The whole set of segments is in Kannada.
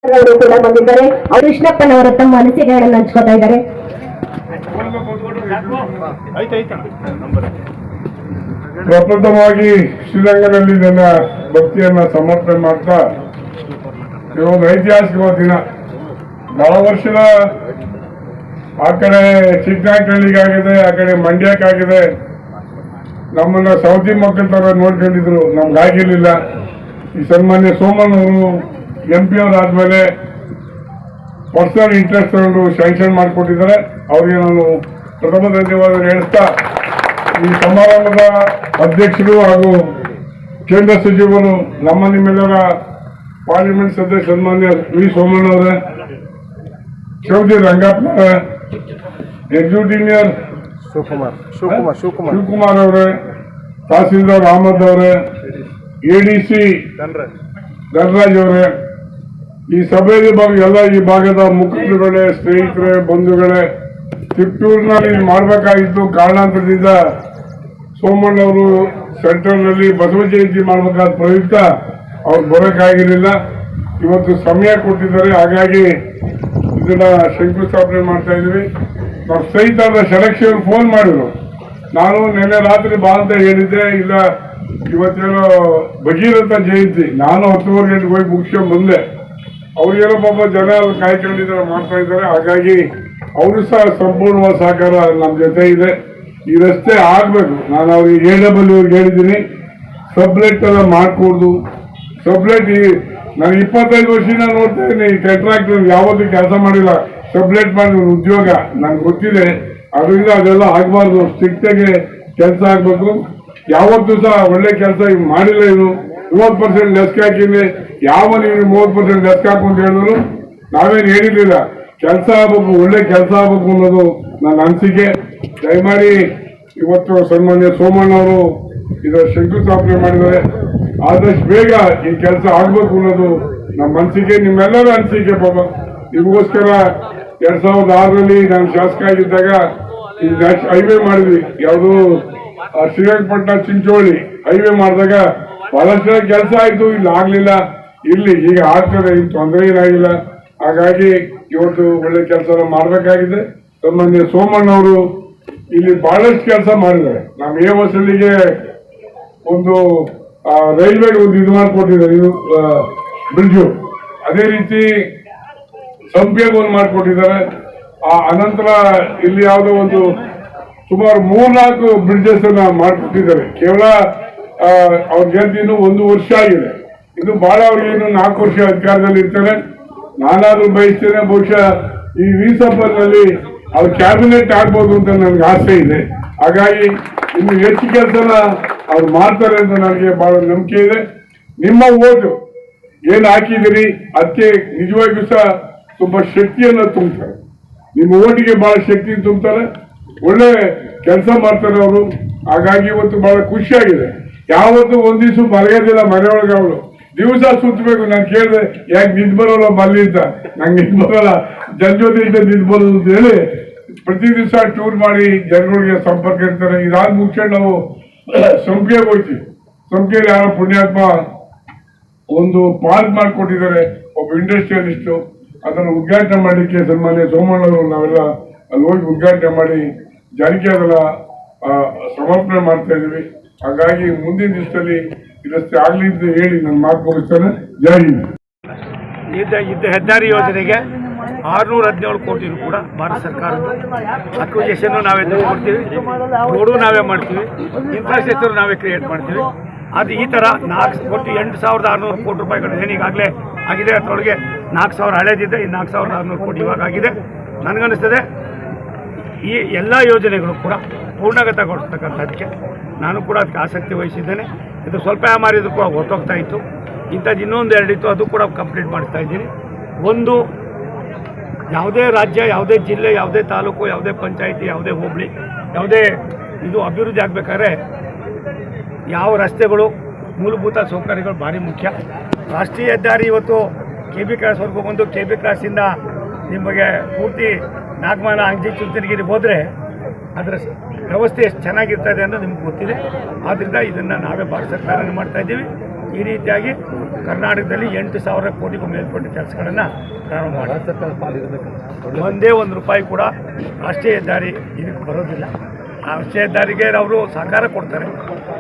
ಕೂಡ ಬಂದಿದ್ದಾರೆ. ಅವರು ಕೃಷ್ಣಪ್ಪನವರ ತಮ್ಮ ಅನಿಸಿಕೆಗಳನ್ನು ಹಂಚ್ಕೊತಾ ಇದ್ದಾರೆ. ಪ್ರಪ್ರಥಮವಾಗಿ ಶ್ರೀರಂಗದಲ್ಲಿ ನನ್ನ ಭಕ್ತಿಯನ್ನ ಸಮರ್ಪಣೆ ಮಾಡ್ತಾ ಇದೊಂದು ಐತಿಹಾಸಿಕ ದಿನ. ಬಹಳ ವರ್ಷದ ಆ ಕಡೆ ಚಿಕ್ಕನಾಯಕನಹಳ್ಳಿಗಾಗಿದೆ, ಆ ಕಡೆ ಮಂಡ್ಯಕ್ಕಾಗಿದೆ. ನಮ್ಮನ್ನ ಸೌತಿ ಮಕ್ಕಳ ತರ ನೋಡ್ಕೊಂಡಿದ್ರು, ನಮ್ಗೆ ಆಗಿರ್ಲಿಲ್ಲ. ಈ ಸನ್ಮಾನ್ಯ ಸೋಮಣ್ಣವರು MP ಅವರು ಆದ್ಮೇಲೆ ಪರ್ಸನಲ್ ಇಂಟ್ರೆಸ್ಟ್ ತಗೊಂಡು ಸ್ಯಾಂಕ್ಷನ್ ಮಾಡಿಕೊಟ್ಟಿದ್ದಾರೆ. ಅವರಿಗೆ ನಾನು ಪ್ರಥಮ ಧನ್ಯವಾದ ಹೇಳಿಸ್ತಾ, ಈ ಸಮಾರಂಭದ ಅಧ್ಯಕ್ಷರು ಹಾಗೂ ಕೇಂದ್ರ ಸಚಿವರು, ನಿಮ್ಮೆಲ್ಲರ ಪಾರ್ಲಿಮೆಂಟ್ ಸದಸ್ಯ ಸನ್ಮಾನ್ಯ ವಿ ಸೋಮಣ್ಣವರೇ, ಚೌಧರಿ ರಂಗಪ್ಪನವರೇ, ಎಕ್ಸಿಕ್ಯೂಟಿವ್ ಇಂಜಿನಿಯರ್ ಶಿವಕುಮಾರ್ ಅವರೇ, ತಹಸೀಲ್ದಾರ್ ಅಹಮದ್ ಅವರೇ, ADC ಧನರಾಜ್ ಅವರೇ, ಈ ಸಭೆಯಲ್ಲಿ ಎಲ್ಲ ಈ ಭಾಗದ ಮುಖಂಡರುಗಳೇ, ಸ್ನೇಹಿತರೆ, ಬಂಧುಗಳೇ, ತಿಪ್ಟೂರಿನಲ್ಲಿ ಮಾಡಬೇಕಾಗಿತ್ತು. ಕಾರಣಾಂತರದಿಂದ ಸೋಮಣ್ಣವರು ಸೆಂಟ್ರಲ್ನಲ್ಲಿ ಬಸವ ಜಯಂತಿ ಮಾಡಬೇಕಾದ ಪ್ರಯುಕ್ತ ಅವ್ರು ಬರೋಕ್ಕಾಗಿರಲಿಲ್ಲ. ಇವತ್ತು ಸಮಯ ಕೊಟ್ಟಿದ್ದಾರೆ, ಹಾಗಾಗಿ ಇದನ್ನ ಶಂಕುಸ್ಥಾಪನೆ ಮಾಡ್ತಾ ಇದ್ದೀವಿ. ನಾವು ಸಹಿತ ಸೆಲೆಕ್ಷನ್ ಫೋನ್ ಮಾಡಿದ್ರು. ನಾನು ನಿನ್ನೆ ರಾತ್ರಿ ಬಾ ಅಂತ ಹೇಳಿದ್ದೆ, ಇಲ್ಲ ಇವತ್ತೇನೋ ಭಗೀರಥ ಜಯಂತಿ, ನಾನು 10 ಗಂಟೆಗೆ ಹೋಗಿ ಮುಗಿಸ್ಕೊಂಡು ಬಂದೆ. ಅವ್ರಿಗೇನೋ ಪಾಪ ಜನ ಕಾಯ್ಕೊಂಡಿದ್ದಾರೆ, ಮಾಡ್ತಾ ಇದ್ದಾರೆ. ಹಾಗಾಗಿ ಅವರು ಸಹ ಸಂಪೂರ್ಣವಾದ ಸಹಕಾರ ನಮ್ಮ ಜೊತೆ ಇದೆ. ಈ ರಸ್ತೆ ಆಗ್ಬೇಕು. ನಾನು ಅವ್ರಿಗೆ AW ಹೇಳಿದ್ದೀನಿ, ಸಬ್ಲೆಟ್ ಎಲ್ಲ ಮಾಡ್ಕೊಡ್ದು. ಸಬ್ಲೆಟ್ ನಾನು 25 ವರ್ಷದಿಂದ ನೋಡ್ತಾ ಇದ್ದೀನಿ. ಕಾಂಟ್ರಾಕ್ಟರ್ ಯಾವತ್ತೂ ಕೆಲಸ ಮಾಡಿಲ್ಲ, ಸಬ್ಲೆಟ್ ಮಾಡಿ ಉದ್ಯೋಗ ನನಗೆ ಗೊತ್ತಿದೆ. ಅದರಿಂದ ಅದೆಲ್ಲ ಆಗಬಾರ್ದು, ಸ್ಟ್ರಿಕ್ಟಾಗಿ ಕೆಲಸ ಆಗಬೇಕು. ಯಾವತ್ತೂ ಸಹ ಒಳ್ಳೆ ಕೆಲಸ ಈಗ ಮಾಡಿಲ್ಲ. ಇದು 30% ಲೆಸ್ಕ್ ಹಾಕಿದ್ರೆ ಯಾವ ನೀವು 30% ಲೆಸ್ಕ್ ಹಾಕು ಅಂತ ಹೇಳಿದ್ರು ನಾವೇನು ಹೇಳಿರ್ಲಿಲ್ಲ. ಕೆಲಸ ಆಗ್ಬೇಕು, ಒಳ್ಳೆ ಕೆಲಸ ಆಗ್ಬೇಕು ಅನ್ನೋದು ನನ್ನ ಅನಿಸಿಕೆ. ದಯಮಾಡಿ ಇವತ್ತು ಸನ್ಮಾನ್ಯ ಸೋಮಣ್ಣವರು ಇದರ ಶಂಕುಸ್ಥಾಪನೆ ಮಾಡಿದ್ದಾರೆ. ಆದಷ್ಟು ಬೇಗ ಈ ಕೆಲಸ ಆಗ್ಬೇಕು ಅನ್ನೋದು ನಮ್ಮ ಅನಿಸಿಕೆ, ನಿಮ್ಮೆಲ್ಲರ ಅನಿಸಿಕೆ. ಪಾಪ ನಿಮಗೋಸ್ಕರ 2006ರಲ್ಲಿ ನಾನು ಶಾಸಕ ಆಗಿದ್ದಾಗ ಈ ಹೈವೇ ಮಾಡಿದ್ವಿ. ಯಾವುದು ಶ್ರೀರಂಗಪಟ್ಟಣ ಚಿಂಚೋಳಿ ಹೈವೇ ಮಾಡಿದಾಗ ಬಹಳಷ್ಟು ಕೆಲಸ ಆಯ್ತು. ಇಲ್ಲಿ ಆಗ್ಲಿಲ್ಲ, ಇಲ್ಲಿ ಈಗ ಆಗ್ತದೆ, ಇಲ್ಲಿ ತೊಂದರೆ ಏನಾಗಿಲ್ಲ. ಹಾಗಾಗಿ ಇವತ್ತು ಒಳ್ಳೆ ಕೆಲಸ ಮಾಡಬೇಕಾಗಿದೆ. ಸನ್ಮಾನ್ಯ ಸೋಮಣ್ಣವರು ಇಲ್ಲಿ ಬಹಳಷ್ಟು ಕೆಲಸ ಮಾಡಿದ್ದಾರೆ. ನಮ್ಮ AOSLಗೆ ಒಂದು ರೈಲ್ವೆಗೆ ಒಂದು ಇದು ಮಾಡಿಕೊಟ್ಟಿದ್ದಾರೆ, ಇದು ಬ್ರಿಡ್ಜು. ಅದೇ ರೀತಿ ಸಂಪಿಗೆ ಒಂದು ಮಾಡಿಕೊಟ್ಟಿದ್ದಾರೆ. ಅನಂತರ ಇಲ್ಲಿ ಯಾವುದೋ ಒಂದು ಸುಮಾರು 3-4 ಬ್ರಿಡ್ಜಸ್ ಅನ್ನ ಮಾಡಿಕೊಟ್ಟಿದ್ದಾರೆ. ಕೇವಲ ಅವ್ರ ಜಯಂತಿ ಇನ್ನೂ 1 ವರ್ಷ ಆಗಿದೆ. ಇನ್ನು ಬಹಳ ಅವ್ರಿಗೆ ಇನ್ನು 4 ವರ್ಷ ಅಧಿಕಾರದಲ್ಲಿ ಇರ್ತಾರೆ. ನಾನಾದ್ರೂ ಬಯಸ್ತೇನೆ, ಬಹುಶಃ ಈ ವಿಸಪ್ಪಲ್ಲಿ ಅವ್ರ ಕ್ಯಾಬಿನೆಟ್ ಆಗ್ಬೋದು ಅಂತ ನನಗೆ ಆಸೆ ಇದೆ. ಹಾಗಾಗಿ ಇನ್ನು ಹೆಚ್ಚು ಕೆಲಸನ ಅವ್ರು ಮಾಡ್ತಾರೆ ಅಂತ ನನಗೆ ಬಹಳ ನಂಬಿಕೆ ಇದೆ. ನಿಮ್ಮ ಓಟು ಏನು ಹಾಕಿದಿರಿ ಅದಕ್ಕೆ ನಿಜವಾಗಿಯೂ ಸಹ ತುಂಬಾ ಶಕ್ತಿಯನ್ನು ತುಂಬ್ತಾರೆ. ನಿಮ್ಮ ಓಟಿಗೆ ಬಹಳ ಶಕ್ತಿ ತುಂಬ್ತಾರೆ, ಒಳ್ಳೆ ಕೆಲಸ ಮಾಡ್ತಾರೆ ಅವರು. ಹಾಗಾಗಿ ಇವತ್ತು ಬಹಳ ಖುಷಿಯಾಗಿದೆ. ಯಾವತ್ತು ಒಂದ್ ದಿವಸ ಮಲಗೋದಿಲ್ಲ ಮನೆಯೊಳಗೆ. ಅವಳು ದಿವಸ ಸುತ್ತಬೇಕು. ನಾನು ಕೇಳಿದೆ, ಯಾಕೆ ನಿಂತು ಬರೋಲ್ಲ ಮಲ್ಲಿ ಅಂತ. ನಂಗೆ ನಿಂತು ಬರೋಲ್ಲ, ಜನ ಜೊತೆ ನಿಂತು ಬರೋದು ಅಂತ ಹೇಳಿ ಪ್ರತಿ ದಿವಸ ಟೂರ್ ಮಾಡಿ ಜನಗಳಿಗೆ ಸಂಪರ್ಕ ಇರ್ತಾರೆ. ಇದಾದ ಮುಗಿಸ್ಕೊಂಡು ನಾವು ಸಂಪಿಗೆ ಹೋಗ್ತೀವಿ. ಸಂಪಿಗೆಯಲ್ಲಿ ಯಾರೋ ಪುಣ್ಯಾತ್ಮ ಒಂದು ಪಾರ್ಕ್ ಮಾಡಿಕೊಟ್ಟಿದ್ದಾರೆ, ಒಬ್ಬ ಇಂಡಸ್ಟ್ರಿಯಲಿಸ್ಟು. ಅದನ್ನು ಉದ್ಘಾಟನೆ ಮಾಡಲಿಕ್ಕೆ ಸನ್ಮಾನ್ಯ ಸೋಮಣ್ಣವರು ನಾವೆಲ್ಲ ಅಲ್ಲಿ ಹೋಗಿ ಉದ್ಘಾಟನೆ ಮಾಡಿ ಜಾರಿಗೆ ಅದೆಲ್ಲ ಸಮರ್ಪಣೆ ಮಾಡ್ತಾ ಇದ್ದೀವಿ. ಹಾಗಾಗಿ ಮುಂದಿನ ದಿವಸದಲ್ಲಿ ಇದಷ್ಟೇ ಆಗಲಿ ಅಂತ ಹೇಳಿ ನನ್ನ ಮಾತು ಮುಗಿಸ್ತೇನೆ. ಜೈ ಹಿಂದ್. ಇದ್ದ ಹೆದ್ದಾರಿ ಯೋಜನೆಗೆ 617 ಕೋಟಿ ಕೂಡ ಭಾರತ ಸರ್ಕಾರದ್ದು ಅಕ್ವಿಜೇಷನ್ ನಾವೇ ಕೊಡ್ತೀವಿ, ರೋಡು ನಾವೇ ಮಾಡ್ತೀವಿ, ಇನ್ಫ್ರಾಸ್ಟ್ರಕ್ಚರ್ ನಾವೇ ಕ್ರಿಯೇಟ್ ಮಾಡ್ತೀವಿ. ಅದು ಈ ಥರ 8,600 ಕೋಟಿ ರೂಪಾಯಿಗಳು ಏನೀಗಾಗಲೇ ಆಗಿದೆ. ಅದರೊಳಗೆ 4,000 ಹಳೇದಿದೆ, ಈ 4,600 ಕೋಟಿ ಇವಾಗ ಆಗಿದೆ. ನನಗನ್ನಿಸ್ತದೆ ಈ ಎಲ್ಲ ಯೋಜನೆಗಳು ಕೂಡ ಪೂರ್ಣಗತಗೊಳಿಸ್ತಕ್ಕಂಥದ್ದಕ್ಕೆ ನಾನು ಕೂಡ ಅದಕ್ಕೆ ಆಸಕ್ತಿ ವಹಿಸಿದ್ದೇನೆ. ಇದು ಸ್ವಲ್ಪ ಮಾರಿದ್ರು ಕೂಡ ಹೊರಟೋಗ್ತಾ ಇತ್ತು. ಇಂಥದ್ದು ಇನ್ನೊಂದು 2 ಇತ್ತು, ಅದು ಕೂಡ ಕಂಪ್ಲೀಟ್ ಮಾಡ್ತಾ ಇದ್ದೀನಿ. ಒಂದು, ಯಾವುದೇ ರಾಜ್ಯ, ಯಾವುದೇ ಜಿಲ್ಲೆ, ಯಾವುದೇ ತಾಲೂಕು, ಯಾವುದೇ ಪಂಚಾಯಿತಿ, ಯಾವುದೇ ಹೋಬಳಿ, ಯಾವುದೇ ಇದು ಅಭಿವೃದ್ಧಿ ಆಗಬೇಕಾದ್ರೆ ಯಾವ ರಸ್ತೆಗಳು, ಮೂಲಭೂತ ಸೌಕರ್ಯಗಳು ಭಾರಿ ಮುಖ್ಯ. ರಾಷ್ಟ್ರೀಯ ಹೆದ್ದಾರಿ ಇವತ್ತು KB ಕ್ರಾಸ್ವರೆಗೂ ಬಂದು KB ಕ್ರಾಸಿಂದ ನಿಮಗೆ ಪೂರ್ತಿ ನಾಗಮನ, ಅಂಜಿ, ಚುಂಚನಗಿರಿ ಹೋದರೆ ಅದರ ವ್ಯವಸ್ಥೆ ಎಷ್ಟು ಚೆನ್ನಾಗಿರ್ತದೆ ಅನ್ನೋದು ನಿಮ್ಗೆ ಗೊತ್ತಿದೆ. ಆದ್ದರಿಂದ ಇದನ್ನು ನಾವೇ ಭಾರತ ಸರ್ಕಾರ ಮಾಡ್ತಾಯಿದ್ದೀವಿ. ಈ ರೀತಿಯಾಗಿ ಕರ್ನಾಟಕದಲ್ಲಿ 8,000 ಕೋಟಿಗೂ ಮೇಲ್ಪಟ್ಟ ಕೆಲಸಗಳನ್ನು ಪ್ರಾರಂಭ ಮಾಡಿದ್ದಾರೆ. ಒಂದೇ ಒಂದು ರೂಪಾಯಿ ಕೂಡ ರಾಷ್ಟ್ರೀಯ ಹೆದ್ದಾರಿ ಇದಕ್ಕೆ ಬರೋದಿಲ್ಲ. ಆ ರಾಷ್ಟ್ರೀಯ ಹೆದ್ದಾರಿಗೆ ಅವರು ಸಹಕಾರ ಕೊಡ್ತಾರೆ,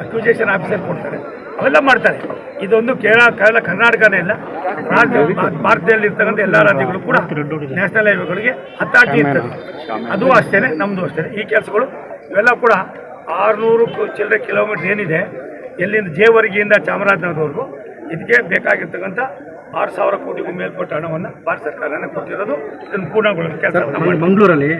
ಅಕ್ವಿಜೇಷನ್ ಆಫೀಸರ್ ಕೊಡ್ತಾರೆ, ಅವೆಲ್ಲ ಮಾಡ್ತಾರೆ. ಇದೊಂದು ಕೇವಲ ಕರ್ನಾಟಕನೇ ಇಲ್ಲ, ರಾಜ್ಯ ಭಾರತದಲ್ಲಿ ಇರ್ತಕ್ಕಂಥ ಎಲ್ಲ ರಾಜ್ಯಗಳು ಕೂಡ ನ್ಯಾಷನಲ್ ಹೈವೇಗಳಿಗೆ ಅಥಾರಿಟಿ ಇರ್ತದೆ. ಅದು ಅಷ್ಟೇ, ನಮ್ಮದು ಅಷ್ಟೇ. ಈ ಕೆಲಸಗಳು ಇವೆಲ್ಲ ಕೂಡ 600 ಚಿಲ್ಲರೆ ಕಿಲೋಮೀಟ್ರ್ ಏನಿದೆ, ಎಲ್ಲಿಂದ ಜೇವರ್ಗಿಯಿಂದ ಚಾಮರಾಜನಗರವರೆಗೂ ಇದಕ್ಕೆ ಬೇಕಾಗಿರ್ತಕ್ಕಂಥ 6,000 ಕೋಟಿಗೂ ಮೇಲ್ಪಟ್ಟ ಹಣವನ್ನು ಭಾರತ ಸರ್ಕಾರನೇ ಕೊಟ್ಟಿರೋದು. ಇದನ್ನು ಪೂರ್ಣಗೊಳಿಸೋ ಕೆಲಸ ಮಂಗಳೂರಲ್ಲಿ